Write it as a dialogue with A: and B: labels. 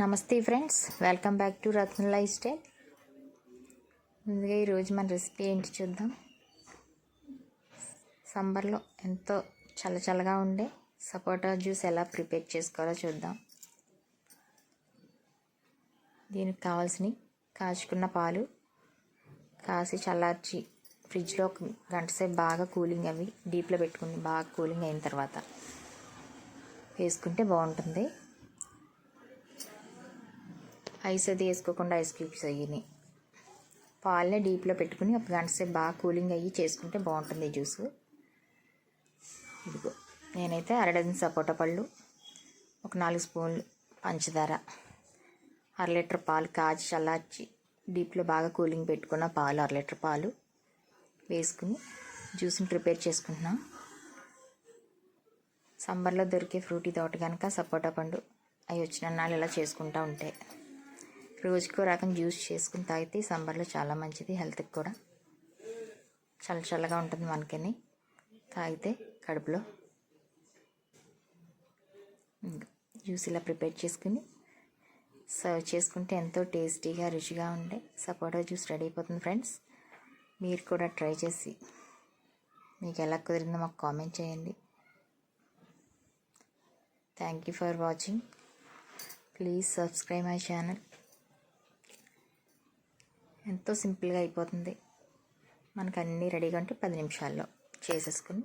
A: నమస్తే friends, welcome back to Ratna life style. ముందుగా ఈరోజు మన రెసిపీ ఏంటి చూద్దాం. సమ్మర్లో ఎంతో చల్లగా ఉండే సపోటా జ్యూస్ ఎలా ప్రిపేర్ చేసుకోవాలో చూద్దాం. దీనికి కావాల్సినవి కాచుకున్న పాలు కాసి చల్లార్చి ఫ్రిడ్జ్లో ఒక గంట సేపు బాగా కూలింగ్ అవి డీప్లో పెట్టుకుని బాగా కూలింగ్ అయిన తర్వాత వేసుకుంటే బాగుంటుంది. ఐస్ అది వేసుకోకుండా ఐస్ క్యూబ్స్ అయ్యి పాలనే డీప్లో పెట్టుకుని ఒక గంట సేపు బాగా కూలింగ్ అయ్యి చేసుకుంటే బాగుంటుంది ఈ జ్యూస్. ఇదిగో నేనైతే 1/2 డజన్ సపోటా పళ్ళు, ఒక 4 స్పూన్లు పంచదార, 1/2 లీటర్ పాలు కాచి చల్లార్చి డీప్లో బాగా కూలింగ్ పెట్టుకున్న పాలు 1/2 లీటర్ పాలు వేసుకుని జ్యూస్ని ప్రిపేర్ చేసుకుంటున్నాం. సమ్మర్లో దొరికే ఫ్రూట్ ఇది ఒకటి కనుక సపోటా పండు అవి వచ్చిన నాళ్ళు ఇలా చేసుకుంటూ ఉంటే రోజుకో రకం జ్యూస్ చేసుకుని తాగితే సమ్మర్లో చాలా మంచిది. హెల్త్కి కూడా చల్లగా ఉంటుంది. మనకని తాగితే కడుపులో జ్యూస్ ఇలా ప్రిపేర్ చేసుకుని సర్వ్ చేసుకుంటే ఎంతో టేస్టీగా రుచిగా ఉండే సపోటా జ్యూస్ రెడీ అయిపోతుంది. ఫ్రెండ్స్, మీరు కూడా ట్రై చేసి మీకు ఎలా కుదిరిందో మాకు కామెంట్ చేయండి. Thank you for watching. Please subscribe my channel. ఎంతో సింపుల్గా అయిపోతుంది. మనకు అన్నీ రెడీగా ఉంటే 10 నిమిషాల్లో చేసేసుకుని